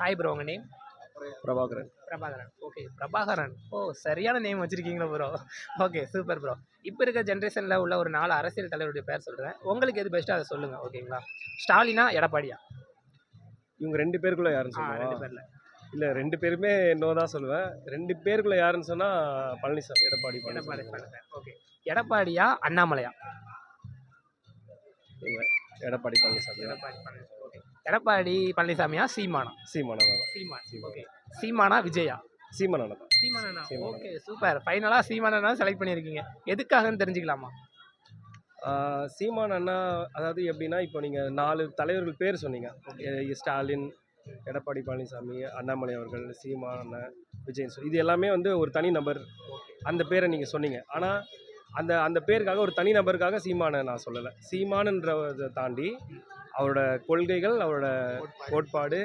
Hi bro, உங்கள் name? Prabhakaran. Prabhakaran. Okay, Prabhakaran. ஓ, சரியான name வச்சுருக்கீங்களா ப்ரோ? Okay, super bro. இப்போ இருக்க ஜென்ரேஷனில் உள்ள ஒரு 4 அரசியல் தலைவருடைய பேர் சொல்கிறேன். உங்களுக்கு எது பெஸ்ட்டோ அதை சொல்லுங்கள், ஓகேங்களா? ஸ்டாலினா, எடப்பாடியா? இவங்க 2 பேருக்குள்ள யாருன்னு 2 சொல்லுவா? பேரில். இல்லை 2 பேருமே நோ தான் சொல்லுவேன். 2 பேருக்குள்ள யாருன்னு சொன்னால் பழனிசாமி, எடப்பாடி எடப்பாடி பழனிசாமி. பழனிசாமி. ஓகே, எடப்பாடியா அண்ணாமலையா? இல்லை எடப்பாடி பழனிசாமி. எடப்பாடி பழனிசாமி. ஓகே, எடப்பாடி பழனிசாமியா சீமானா? சீமானா தான். சீமான். ஓகே, சீமானா விஜயா? சீமானா தான். சீமானா. சீமானா. Okay, super. ஃபைனலாக சீமானா செலக்ட் பண்ணியிருக்கீங்க. எதுக்காகன்னு தெரிஞ்சுக்கலாமா? சீமான் அண்ணா அதாவது எப்படின்னா, இப்போ நீங்கள் 4 தலைவர்கள் பேர் சொன்னீங்க. ஸ்டாலின், எடப்பாடி பழனிசாமி, அண்ணாமலை அவர்கள், சீமான் அண்ணன், விஜயன். இது எல்லாமே வந்து ஒரு தனி நபர். அந்த பேரை நீங்கள் சொன்னீங்க. ஆனால் அந்த அந்த பேருக்காக ஒரு தனி நபருக்காக சீமானை நான் சொல்லலை. சீமானுன்றதை தாண்டி அவரோட கொள்கைகள், அவரோட கோட்பாடு,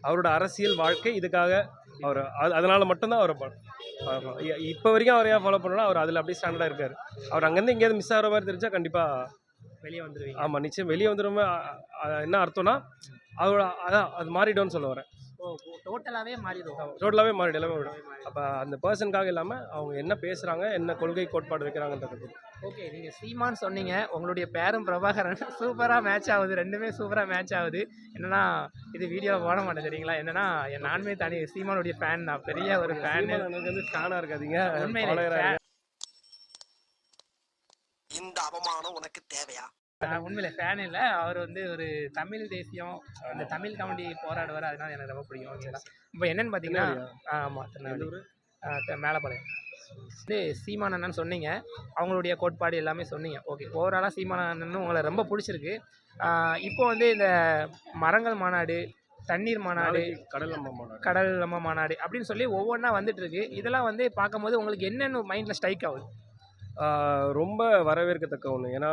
அவரோட அரசியல் வாழ்க்கை, இதுக்காக அவர் அதனால் மட்டும்தான் அவரை இப்போ வரைக்கும் அவரை ஏன் ஃபாலோ பண்ணணும். அவர் அதில் அப்படியே ஸ்டாண்டர்டாக இருக்கார். அவர் அங்கேருந்து எங்கேயாவது மிஸ் ஆகிற மாதிரி தெரிஞ்சால் கண்டிப்பாக வெளியே வந்துடுவீங்க. ஆமாம், நிச்சயம் வெளியே வந்துடுமே. என்ன அர்த்தம்னா அவரோட அதான் அது மாறிடும்னு சொல்ல வரேன். ஓ, டோட்டலாகவே மாறிடும். டோட்டலாகவே மாறிடும், எல்லாமே விடும். அப்போ அந்த பர்சனுக்காக இல்லாமல் அவங்க என்ன பேசுகிறாங்க, என்ன கொள்கை கோட்பாடு வைக்கிறாங்கன்றது. ஓகே, நீங்கள் சீமான் சொன்னீங்க, உங்களுடைய பேரும் பிரபாகரன். சூப்பராக மேட்ச் ஆகுது, ரெண்டுமே சூப்பராக மேட்ச் ஆகுது. என்னன்னா இது வீடியோவில் போட மாட்டேன் தெரியுங்களா? என்னன்னா நானுமே தனி சீமானுடைய ஃபேன் தான், பெரிய ஒரு ஃபேன். எனக்கு வந்து ஃபேனாக இருக்காதீங்க, உண்மையிலே இந்த அவமானம் உனக்கு தேவையா? உண்மையில ஃபேன் இல்லை. அவர் வந்து ஒரு தமிழ் தேசியம், அந்த தமிழ் காமெடி போராடுவார், அதனால எனக்கு ரொம்ப பிடிக்கும். ஓகேங்களா? இப்போ என்னன்னு பார்த்தீங்கன்னா, ஆமாம், திருநெல்வேலி மேலப்பாளையம். வந்து சீமான் அண்ணன் சொன்னீங்க, அவங்களுடைய கோட்பாடு எல்லாமே சொன்னீங்க. ஓகே, ஓவராலாக சீமான் அண்ணன் உங்களை ரொம்ப பிடிச்சிருக்கு. இப்போ வந்து இந்த மரங்கள் மாநாடு, தண்ணீர் மாநாடு, கடல் நம்ம மாநாடு அப்படின்னு சொல்லி ஒவ்வொன்றா வந்துட்டு இருக்கு. இதெல்லாம் வந்து பார்க்கும்போது உங்களுக்கு என்னென்ன மைண்டில் ஸ்ட்ரைக் ஆகுது? ரொம்ப வரவேற்கத்தக்க ஒன்று. ஏன்னா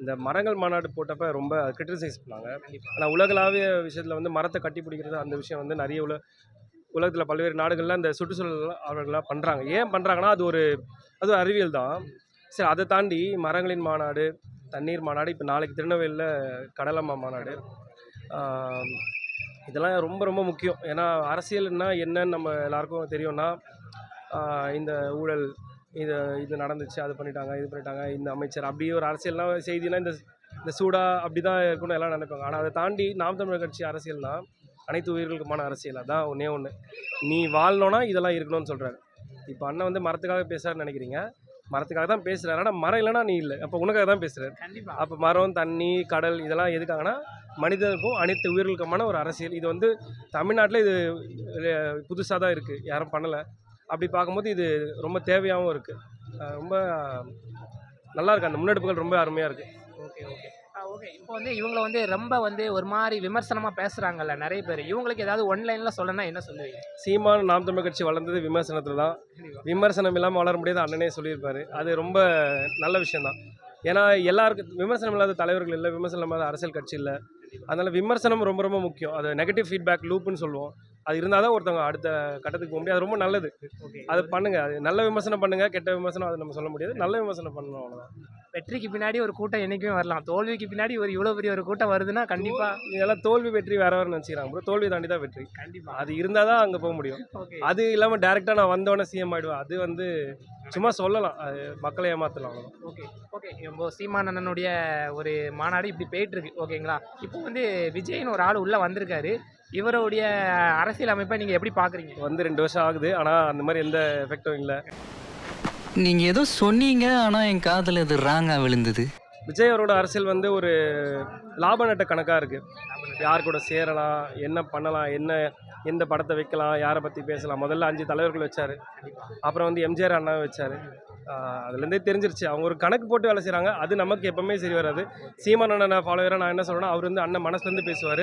இந்த மரங்கள் மாநாடு போட்டப்போ ரொம்ப கிரிட்டிசைஸ் பண்ணாங்க. ஆனால் உலகளாவிய விஷயத்தில் வந்து மரத்தை கட்டி பிடிக்கிறது, அந்த விஷயம் வந்து நிறைய உலகத்தில் பல்வேறு நாடுகளில் அந்த சுற்றுச்சூழல் அவர்களாக பண்ணுறாங்க. ஏன் பண்ணுறாங்கன்னா அது ஒரு அறிவியல் தான். சரி, அதை தாண்டி மரங்களின் மாநாடு, தண்ணீர் மாநாடு, இப்போ நாளைக்கு திருநெல்வேலியில் கடலம்மா மாநாடு, இதெல்லாம் ரொம்ப ரொம்ப முக்கியம். ஏன்னா அரசியல்னா என்னன்னு நம்ம எல்லாருக்கும் தெரியும்னா, இந்த ஊழல், இது நடந்துச்சு, அது பண்ணிட்டாங்க, இது பண்ணிட்டாங்க, இந்த அமைச்சர், அப்படியே ஒரு அரசியல்னால் செய்தினா இந்த சூடா அப்படி தான் இருக்குன்னு எல்லாம் நினைப்பாங்க. ஆனால் அதை தாண்டி நாம் தமிழர் கட்சி அரசியல்னா அனைத்து உயிர்களுக்குமான அரசியல். அதான் ஒன்றே ஒன்று, நீ வாழணும்னா இதெல்லாம் இருக்கணும்னு சொல்கிறாரு. இப்போ அண்ணன் வந்து மரத்துக்காக பேசுகிறாருன்னு நினைக்கிறீங்க, மரத்துக்காக தான் பேசுகிறாரு. ஆனால் மரம் இல்லைனா நீ இல்லை, அப்போ உனக்காக தான் பேசுகிறாரு. அப்போ மரம், தண்ணி, கடல் இதெல்லாம் எதுக்காகனா மனிதனுக்கும் அனைத்து உயிர்களுக்குமான ஒரு அரசியல். இது வந்து தமிழ்நாட்டில் இது புதுசாக தான் இருக்குது, யாரும் பண்ணலை. அப்படி பார்க்கும்போது இது ரொம்ப தேவையாகவும் இருக்குது. ரொம்ப நல்லா இருக்குது, அந்த முன்னெடுப்புகள் ரொம்ப அருமையாக இருக்குது. ஓகே ஓகே ஓகே இப்போ வந்து இவங்களை வந்து ரொம்ப வந்து ஒரு மாதிரி விமர்சனமாக பேசுகிறாங்கல்ல நிறைய பேர், இவங்களுக்கு ஏதாவது ஒன்லைனில் சொல்லணும்னா என்ன சொல்லுவீங்க? சீமான் நாம் தமிழ் கட்சி வளர்ந்தது விமர்சனத்தில் தான். விமர்சனம் இல்லாமல் வளர முடியாது, அண்ணனே சொல்லியிருப்பார். அது ரொம்ப நல்ல விஷயந்தான். ஏன்னா எல்லாருக்கும் விமர்சனம் இல்லாத தலைவர்கள் இல்லை, விமர்சனம் இல்லாத அரசியல் கட்சி இல்லை. அதனால் விமர்சனம் ரொம்ப ரொம்ப முக்கியம். அது நெகட்டிவ் ஃபீட்பேக் லூப்புன்னு சொல்லுவோம். அது இருந்தால் தான் ஒருத்தவங்க அடுத்த கட்டத்துக்கு போக முடியும். அது ரொம்ப நல்லது. அது பண்ணுங்கள், அது நல்ல விமர்சனம் பண்ணுங்கள். கெட்ட விமர்சனம் அதை நம்ம சொல்ல முடியாது, நல்ல விமர்சனம் பண்ணணும், அவ்வளோதான். வெற்றிக்கு பின்னாடி ஒரு கூட்டம் என்றைக்குமே வரலாம், தோல்விக்கு பின்னாடி இவ்வளோ பெரிய ஒரு கூட்டம் வருதுன்னா கண்டிப்பாக இதெல்லாம் தோல்வி வெற்றி வேறு வேறு நினச்சிக்கிறாங்க ப்ரோ. தோல்வி தாண்டி தான் வெற்றி. கண்டிப்பாக அது இருந்தால் தான் அங்கே போக முடியும். அது இல்லாமல் டேரெக்டாக நான் வந்தோடனே சிஎம் ஆகிடுவேன், அது வந்து சும்மா சொல்லலாம், அது மக்களை ஏமாற்றலாம். ஓகே ஓகே இப்போ சீமான் அண்ணனுடைய ஒரு மாநாடு இப்படி போயிட்டுருக்கு, ஓகேங்களா? இப்போ வந்து விஜய்னு ஒரு ஆள் உள்ளே வந்திருக்காரு. இவருடைய அரசியல் அமைப்பை நீங்கள் எப்படி பார்க்குறீங்க? வந்து 2 வருஷம் ஆகுது, ஆனால் அந்த மாதிரி எந்த எஃபெக்டும் இல்லை. நீங்கள் ஏதோ சொன்னீங்க, ஆனால் என் காதில் இது ராங்காக விழுந்தது. விஜய் அவரோட அரசியல் வந்து ஒரு லாப நட்ட கணக்காக இருக்குது. யார் கூட சேரலாம், என்ன பண்ணலாம், எந்த படத்தை வைக்கலாம், யாரை பற்றி பேசலாம். முதல்ல 5 தலைவர்கள் வச்சார், அப்புறம் வந்து எம்ஜிஆர் அண்ணாவை வச்சார். அதுலேருந்தே தெரிஞ்சிருச்சு அவங்க ஒரு கணக்கு போட்டு வேலை செய்கிறாங்க. அது நமக்கு எப்போவுமே சரி வராது. சீமான் அண்ணனை ஃபாலோவராக நான் என்ன சொல்கிறேன்னா, அவர் வந்து அண்ணன் மனசுலேருந்து பேசுவார்,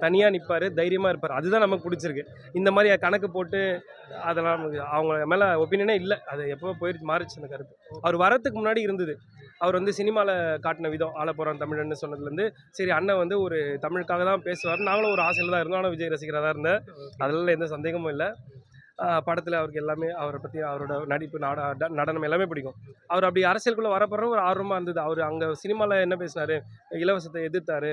தனியாக நிற்பார், தைரியமாக இருப்பார். அதுதான் நமக்கு பிடிச்சிருக்கு. இந்த மாதிரி கணக்கு போட்டு அதெல்லாம் அவங்க மேலே ஒப்பீனியனே இல்லை. அது எப்போ போயிடுச்சு, மாறிச்சு அந்த கருத்து. அவர் வரத்துக்கு முன்னாடி இருந்தது. அவர் வந்து சினிமாவில் காட்டின விதம், ஆள போகிறான் தமிழன்னு சொன்னதுலேருந்து சரி அண்ணன் வந்து ஒரு தமிழுக்காக தான் பேசுவார். நாங்களும் ஒரு ஆசையில் தான் இருந்தோம், ஆனால் விஜய் ரசிகராக தான் இருந்தேன், அதெல்லாம் எந்த சந்தேகமும் இல்லை. படத்தில் அவருக்கு எல்லாமே, அவரை பற்றி அவரோட நடிப்பு, நடனம் எல்லாமே பிடிக்கும். அவர் அப்படி அரசியலுக்குள்ளே வரப்படுற ஒரு ஆர்வமாக இருந்தது. அவர் அங்கே சினிமாவில் என்ன பேசினார், இலவசத்தை எதிர்த்தார்,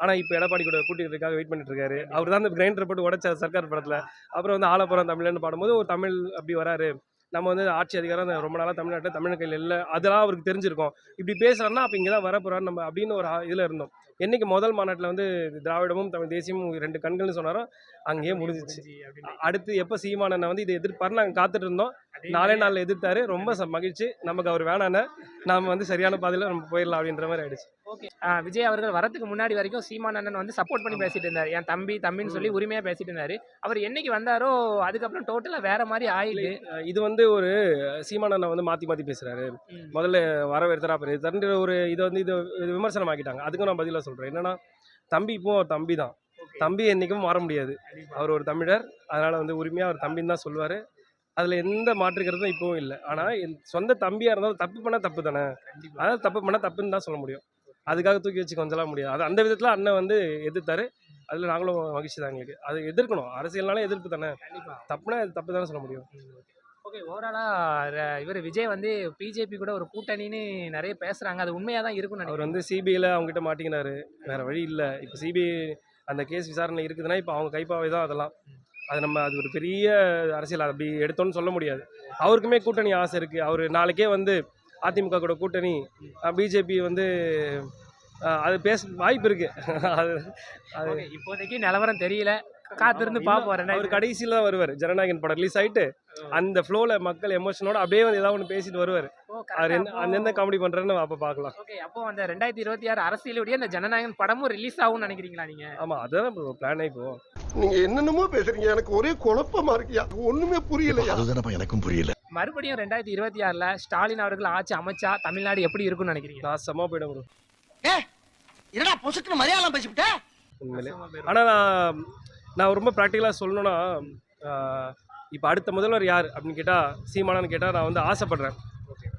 ஆனால் இப்போ எடப்பாடி கூட கூட்டிகிட்டு வெயிட் பண்ணிட்டு இருக்காரு. அவர் தான் அந்த கிரைண்டர் போட்டு உடைச்சார் சர்க்கார் படத்தில். அப்புறம் வந்து ஆலப்புறம் தமிழ்னு பாடும்போது ஒரு தமிழ் அப்படி வராரு. நம்ம வந்து ஆட்சி அதிகாரம் ரொம்ப நாளாக தமிழ்நாட்டில் தமிழ் கையில் இல்லை, அதெல்லாம் அவருக்கு தெரிஞ்சிருக்கும். இப்படி பேசுகிறாருன்னா அப்போ இங்கே தான் வரப்போறாரு நம்ம அப்படின்னு ஒரு இதில் இருந்தோம். என்னைக்கு முதல் மாநாட்டில் வந்து திராவிடமும் தமிழ் தேசியமும் 2 கண்கள்னு சொன்னாரோ அங்கேயே முடிஞ்சிச்சு. அடுத்து எப்போ சீமானனை வந்து இதை எதிர்ப்பாரு நாங்கள் காத்துட்டு இருந்தோம். 4 நாளில் எதிர்த்தாரு. ரொம்ப மகிழ்ச்சி. நமக்கு அவர் வேணான்னு நாம் வந்து சரியான பாதையில் நம்ம போயிடலாம் அப்படின்ற மாதிரி ஆயிடுச்சு. ஓகே. விஜய் அவர்கள் வரதுக்கு முன்னாடி வரைக்கும் சீமான் அண்ணன் வந்து சப்போர்ட் பண்ணி பேசிட்டு இருந்தார். என் தம்பின்னு சொல்லி உரிமையாக பேசிட்டு இருந்தாரு. அவர் என்னைக்கு வந்தாரோ அதுக்கப்புறம் டோட்டலாக வேற மாதிரி ஆயிடுது. இது வந்து ஒரு சீமானனை வந்து மாற்றி பேசுகிறாரு. முதல்ல வரவேற்கிறா தரன்ற ஒரு இதை வந்து இது விமர்சனம் ஆக்கிட்டாங்க. அதுக்கும் நான் பதிலாக சொல்கிறேன். என்னன்னா தம்பி இப்போ அவர் தம்பி தான். தம்பி என்றைக்கும் மாற முடியாது. அவர் ஒரு தமிழர். அதனால் வந்து உரிமையாக அவர் தம்பின்னு தான் சொல்லுவார். அதில் எந்த மாற்றுக்கிறதும் இப்போவும் இல்லை. ஆனால் என் சொந்த தம்பியாக இருந்தாலும் தப்பு பண்ணால் தப்பு தானே. அதாவது தப்பு பண்ணால் தப்புன்னு தான் சொல்ல முடியும். அதுக்காக தூக்கி வச்சு கொஞ்சலாம் முடியாது. அது அந்த விதத்தில் அண்ணன் வந்து எதிர்த்தாரு. அதில் நாங்களும் மகிழ்ச்சி தான் எங்களுக்கு. அது எதிர்க்கணும். அரசியல்னாலே எதிர்ப்பு தானே. தப்புனா அது தப்பு தானே சொல்ல முடியும். ஓகே. ஓவராலாக இவர் விஜய் வந்து பிஜேபி கூட ஒரு கூட்டணின்னு நிறைய பேசுகிறாங்க. அது உண்மையாக தான் இருக்கும்னு அவர் நினைக்கிறேன். வந்து சிபிஐயில் அவங்ககிட்ட மாட்டிக்கினாரு. வேறு வழி இல்லை. இப்போ சிபிஐ அந்த கேஸ் விசாரணை இருக்குதுன்னா இப்போ அவங்க கைப்பாவை தான் அதெல்லாம். அது ஒரு பெரிய அரசியல் அப்படி எடுத்தோன்னு சொல்ல முடியாது. அவருக்குமே கூட்டணி ஆசை இருக்குது. அவர் நாளைக்கே வந்து அதிமுக கூட கூட்டணி பிஜேபி வந்து அது பேச வாய்ப்பு இருக்குது. அது இப்போதைக்கு நிலவரம் தெரியல. காத்திருந்து பார்ப்போம். அவர் கடைசியில் தான் வருவார். ஜனநாயகன் படம் ரிலீஸ் ஆகிட்டு அந்த ஃப்ளோவில் மக்கள் எமோஷனோட அப்படியே வந்து ஏதாவது ஒன்று பேசிட்டு வருவார். அவர் என்ன காமெடி பண்ணுறேன்னு அப்போ பார்க்கலாம். ஓகே. அப்போ அந்த 2026 அரசியலுடைய அந்த ஜனநாயகன் படமும் ரிலீஸ் ஆகும்னு நினைக்கிறீங்களா நீங்க? ஆமாம், அதுதான் பிளானே. இப்போ நீங்க என்னென்னமோ பேசுறீங்க, எனக்கு ஒரே குழப்பமா இருக்கியா, ஒண்ணுமே புரியலையா. அதுதானப்பா எனக்கும் புரியல. மறுபடியும் 2026ல ஸ்டாலின் அவர்கள் ஆட்சி அமைச்சா தமிழ்நாடு எப்படி இருக்கும்னு நினைக்கிறீங்க? நான் செம்ம போயிடும் bro. என்னடா பொசுக்குன்னு மலையாளம் பேசிவிட்ட. உண்மையிலே. ஆனால் நான் ரொம்ப ப்ராக்டிக்கலாக சொல்லணும்னா இப்போ அடுத்த முதல்வர் யார் அப்படின்னு கேட்டால் சீமானான்னு கேட்டால் நான் வந்து ஆசைப்படுறேன்.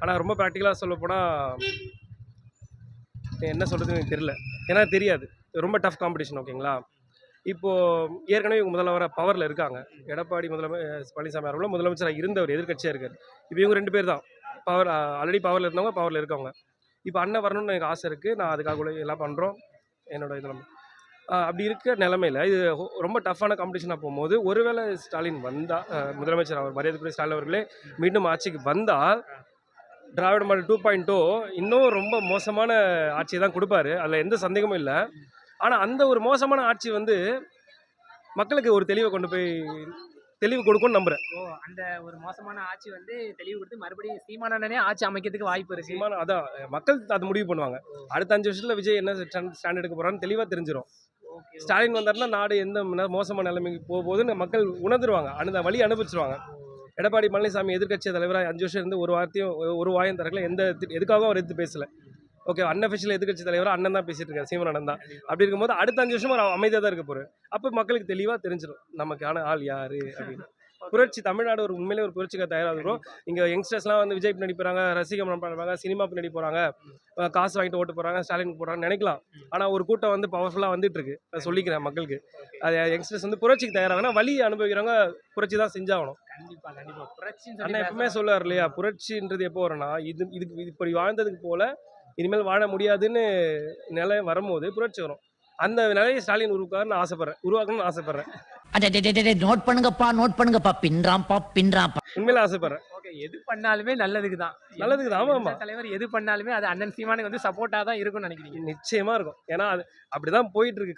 ஆனால் ரொம்ப ப்ராக்டிக்கலாக சொல்ல போனால் என்ன சொல்கிறதுன்னு எனக்கு தெரியல. ஏன்னா தெரியாது. ரொம்ப டஃப் காம்படிஷன். ஓகேங்களா. இப்போது ஏற்கனவே இவங்க முதல்வராக பவரில் இருக்காங்க. எடப்பாடி பழனிசாமி அவர்களும் முதலமைச்சராக இருந்தவர், எதிர்க்கட்சியாக இருக்கார். இப்போ இவங்க 2 பேர் தான் பவர், ஆல்ரெடி பவரில் இருந்தவங்க, பவரில் இருக்கவங்க. இப்போ அண்ணன் வரணும்னு எனக்கு ஆசை இருக்குது. நான் அதுக்காக எல்லாம் பண்ணுறோம். என்னோட இதில் அப்படி இருக்க நிலைமையில் இது ரொம்ப டஃப்பான காம்படிஷனாக போகும்போது ஒருவேளை ஸ்டாலின் வந்தால், முதலமைச்சர் அவர் மரியாதைக்குரிய ஸ்டாலின் அவர்களே மீண்டும் ஆட்சிக்கு வந்தால் திராவிட மாடல் 2.0 இன்னும் ரொம்ப மோசமான ஆட்சியை தான் கொடுப்பாரு. அதில் எந்த சந்தேகமும் இல்லை. ஆனால் அந்த ஒரு மோசமான ஆட்சி வந்து மக்களுக்கு ஒரு தெளிவு கொடுக்கும்னு நம்புகிறேன். அந்த ஒரு மோசமான ஆட்சி வந்து தெளிவு கொடுத்து மறுபடியும் சீமானே ஆட்சி அமைக்கிறதுக்கு வாய்ப்பு இருக்கு. அதான் மக்கள் அதை முடிவு பண்ணுவாங்க. அடுத்த 5 வருஷத்தில் விஜய் என்ன ஸ்டாண்ட் எடுக்க போகிறான்னு தெளிவாக தெரிஞ்சிடும். ஸ்டாலின் வந்தாருன்னா நாடு எந்த மோசமான நிலைமைக்கு போகுதுன்னு மக்கள் உணர்ந்துருவாங்க. அந்த வழி அனுபவிச்சிருவாங்க. எடப்பாடி பழனிசாமி எதிர்க்கட்சி தலைவராக 5 வருஷம் இருந்து ஒரு வாயம் தரக்கல. எதுக்காகவும் அவர் எடுத்து பேசலை. ஓகே, அன்அஃபிஷியல் எதிர்க்கட்சி தலைவராக அண்ணன் தான் பேசிட்டு இருக்காரு, சீமான் அண்ணன் தான். அப்படி இருக்கும்போது அடுத்த 5 வருஷம் அவர் அமைதியாக தான் இருக்க போகிறார். அப்போ மக்களுக்கு தெளிவாக தெரிஞ்சிடும் நமக்கான ஆள் யார் அப்படின்னு. புரட்சி தமிழ்நாடு ஒரு உண்மையிலே ஒரு புரட்சிக்கு தயாராகிறோம். இங்கே யங்ஸ்டர்ஸ்லாம் வந்து விஜய் பின்னாடி போகிறாங்க, ரசிகமனம் பண்ணுறாங்க, சினிமா பின்னாடி போகிறாங்க, காசு வாங்கிட்டு ஓட்டு போகிறாங்க, ஸ்டாலினுக்கு போகிறாங்கன்னு நினைக்கலாம். ஆனால் ஒரு கூட்டம் வந்து பவர்ஃபுல்லாக வந்துட்டு இருக்கு. சொல்லிக்கிறேன் மக்களுக்கு. அது யங்ஸ்டர்ஸ் வந்து புரட்சிக்கு தயாராகனா வழி அனுபவிக்கிறவங்க புரட்சி தான் செஞ்சாகணும். கண்டிப்பாக புரட்சி அண்ணா எப்பவுமே சொல்லுவார் இல்லையா, புரட்சின்றது எப்போ வரும்னா இதுக்கு இப்படி வாழ்ந்ததுக்கு போல இனிமேல் வாழ முடியாதுன்னு நிலை வரும்போது புரட்சி வரும். அந்த நிலையை ஸ்டாலின் உருவாக்கணும்னு ஆசைப்படுறேன். நோட் பண்ணுங்கப்பா பின்றாம்பா. உண்மையில ஆசைப்படுறேன். ஓகே. எது பண்ணாலுமே நல்லதுக்கு தான். ஆமா. தலைவர் எது பண்ணாலுமே அது அண்ணன் சீமானுக்கு வந்து சப்போர்ட்டாக தான் இருக்கும்னு நினைக்கிறீங்க? நிச்சயமா இருக்கும். ஏன்னா அது அப்படிதான் போயிட்டு இருக்கு.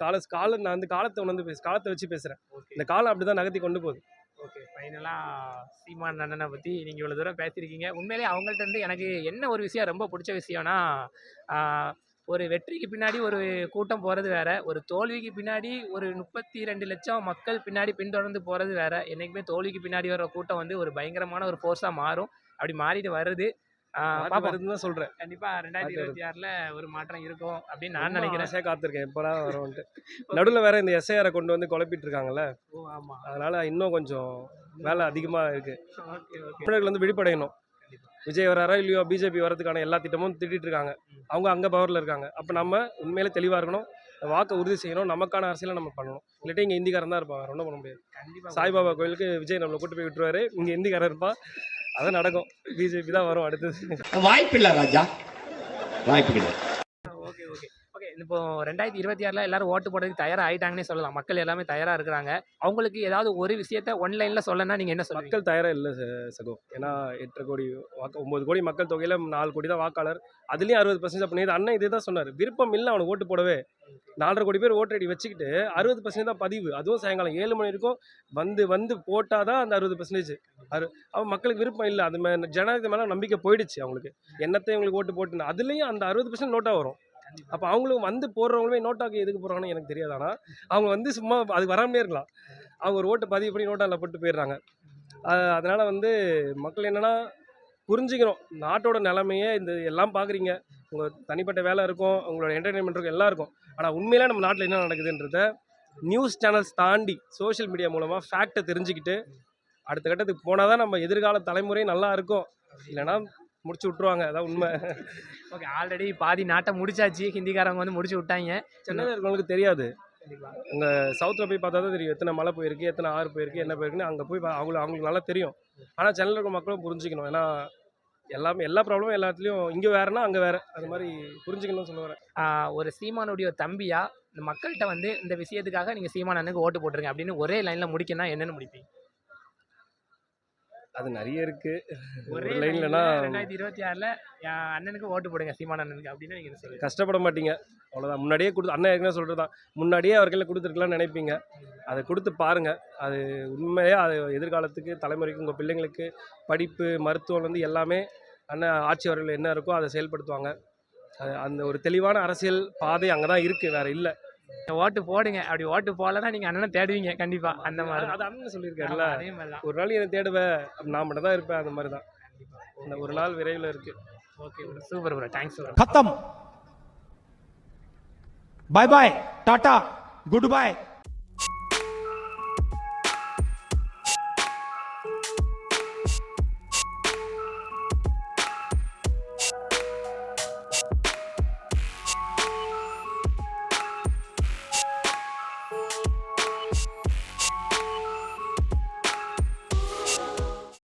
நான் வந்து காலத்தை வச்சு பேசுறேன். இந்த காலம் அப்படிதான் நகர்த்தி கொண்டு போகுது. ஓகே. ஃபைனலாக சீமான் அண்ணனை பற்றி நீங்கள் இவ்வளோ தூரம் பேசியிருக்கீங்க. உண்மையிலே அவங்கள்ட்ட இருந்து எனக்கு என்ன ஒரு விஷயம் ரொம்ப பிடிச்ச விஷயம்னா, ஒரு வெற்றிக்கு பின்னாடி ஒரு கூட்டம் போகிறது வேற, ஒரு தோல்விக்கு பின்னாடி ஒரு 32 லட்சம் மக்கள் பின்னாடி பின்தொடர்ந்து போகிறது வேற. என்றைக்குமே தோல்விக்கு பின்னாடி வர கூட்டம் வந்து ஒரு பயங்கரமான ஒரு ஃபோர்ஸாக மாறும். அப்படி மாறிட்டு வருது. தான் சொல்றேன். கண்டிப்பாக 2026ல் ஒரு மாற்றம் இருக்கும் அப்படின்னு நான் நினைக்கிறேன். காத்திருக்கேன் எப்போலாம் வரும்ட்டு. நடுவில் வேற இந்த எஸ்ஐஆரை கொண்டு வந்து குழப்பிட்டு இருக்காங்கல்ல. ஆமாம். அதனால இன்னும் கொஞ்சம் வேலை அதிகமாக இருக்கு. ஓகே. தமிழர்கள் வந்து விழிப்படையணும். விஜய் வராரா இல்லையோ, பிஜேபி வரதுக்கான எல்லா திட்டமும் திட்டிட்டு இருக்காங்க. அவங்க அங்கே பவரில் இருக்காங்க. அப்போ நம்ம உண்மையிலே தெளிவாக இருக்கணும். வாக்கை உறுதி செய்யணும். நமக்கான அரசியலை நம்ம பண்ணணும். இல்லாட்டி இங்கே இந்திக்காரன் தான் இருப்பாங்க, ஒன்றும் பண்ண முடியாது. கண்டிப்பாக சாய்பாபா கோயிலுக்கு விஜய் நம்மளை கூட்டு போய் விட்டுருவாரு. இங்கே இந்திக்காரன் இருப்பா. அதான் நடக்கும். பிஜேபி தான் வரும் அடுத்தது. வாய்ப்பு இல்லை ராஜா, வாய்ப்பு கிடையாது. ஓகே. இப்போ 2026ல் எல்லாரும் ஓட்டு போடுறதுக்கு தயாராக ஆயிட்டாங்கன்னே சொல்லலாம். மக்கள் எல்லாமே தயாராக இருக்கிறாங்க. அவங்களுக்கு ஏதாவது ஒரு விஷயத்த ஒன்லைனில் சொல்லணும்னா நீங்கள் என்ன சொல்லுவீங்க? மக்கள் தயாராக இல்லை சகோ. ஏன்னா 8.5 கோடி 9 கோடி மக்கள் தொகையில் 4 கோடி தான் வாக்காளர். அதுலேயும் 60% அப்போ அண்ணன் இதே தான் சொன்னார். விருப்பம் இல்லை அவனுக்கு ஓட்டு போடவே. 4.5 கோடி பேர் ஓட்டு ஐடி வச்சுக்கிட்டு 60% தான் பதிவு. அதுவும் சாயங்காலம் 7 மணி வரைக்கும் வந்து போட்டால் தான் அந்த 60%. அவன் மக்களுக்கு விருப்பம் இல்லை. அது ஜனநாயகத்து மேலே நம்பிக்கை போயிடுச்சு அவங்களுக்கு. என்னத்தையும் இவங்களுக்கு ஓட்டு போட்டுன்னு அதுலேயும் அந்த 60% நோட்டாக வரும். அப்போ அவங்களும் வந்து போடுறவங்களுமே நோட்டாக்கு எதுக்கு போடுறாங்கன்னு எனக்கு தெரியாது. ஆனால் அவங்க வந்து சும்மா அது வராமலே இருக்கலாம். அவங்க ஒரு ஓட்டு பதிவு பண்ணி நோட்டாவில் போட்டு போயிடுறாங்க. அதனால் வந்து மக்கள் என்னென்னா புரிஞ்சுக்கணும் நாட்டோட நிலைமையே. இந்த எல்லாம் பார்க்குறீங்க, உங்கள் தனிப்பட்ட வேலை இருக்கும், உங்களோட என்டர்டெயின்மெண்ட் இருக்கும், எல்லாம் இருக்கும். ஆனால் உண்மையிலே நம்ம நாட்டில் என்ன நடக்குதுன்றத நியூஸ் சேனல்ஸ் தாண்டி சோஷியல் மீடியா மூலமாக ஃபேக்டை தெரிஞ்சுக்கிட்டு அடுத்த கட்டத்துக்கு போனால் தான் நம்ம எதிர்கால தலைமுறை நல்லா இருக்கும். இல்லைனா முடிச்சு விட்ருவாங்க. அதான் உண்மை. ஓகே, ஆல்ரெடி பாதி நாட்டை முடிச்சாச்சு. ஹிந்திக்காரங்க வந்து முடிச்சு விட்டாங்க. சென்னையில் இருக்கவங்களுக்கு தெரியாது. உங்கள் சவுத்தில் போய் பார்த்தா தான் தெரியும் எத்தனை மழை போயிருக்கு, எத்தனை ஆறு போயிருக்கு, என்ன போயிருக்குன்னு. அங்கே போய் அவங்களுக்கு நல்லா தெரியும். ஆனால் சென்னையில் இருக்க மக்களும் புரிஞ்சுக்கணும். ஏன்னா எல்லா ப்ராப்ளமும் எல்லாத்துலேயும் இங்கே வேறுனா அங்கே வேறு. அது மாதிரி புரிஞ்சுக்கணும்னு சொல்ல வரேன். ஒரு சீமானுடைய தம்பியா இந்த மக்கள்கிட்ட வந்து இந்த விஷயத்துக்காக நீங்கள் சீமான் அண்ணனுக்கு ஓட்டு போட்டுருங்க அப்படின்னு ஒரே லைனில் முடிக்கணும்னா என்னென்னு முடிப்பீங்க? அது நிறைய இருக்குது. ஒரே ஒரு லைன்லனா 2026ல் என் அண்ணனுக்கு ஓட்டு போடுங்க, சீமான் அண்ணனுக்கு அப்படின்னு நீங்கள் சொல்லுங்கள். கஷ்டப்பட மாட்டீங்க, அவ்வளோதான். முன்னாடியே அண்ணன் ஏற்கனவே சொல்கிறது தான், முன்னாடியே அவர்களை கொடுத்துருக்கலாம்னு நினைப்பீங்க. அதை கொடுத்து பாருங்கள். அது உண்மையாக அது எதிர்காலத்துக்கு தலைமுறைக்கு உங்கள் பிள்ளைங்களுக்கு படிப்பு மருத்துவம் எல்லாமே அண்ணன் ஆட்சி அவர்கள் என்ன இருக்கோ அதை செயல்படுத்துவாங்க. அந்த ஒரு தெளிவான அரசியல் பாதை அங்கே தான் இருக்குது, வேறு இல்லை. ஓட்டு போடுங்க. அப்படி ஓட்டு போடலன்னா நீங்கள் அண்ணனை தேடுவீங்க கண்டிப்பாக. அந்த மாதிரி அது அண்ணன் சொல்லியிருக்காருல்ல, அதே மாதிரி தான். ஒரு நாள் என்னை தேடுவேன், நான் மட்டும் தான் இருப்பேன். அந்த மாதிரி தான் இந்த ஒரு நாள் விரைவில் இருக்குது. Okay bro, super bro, thanks bro. खत्म, bye bye, tata, good bye.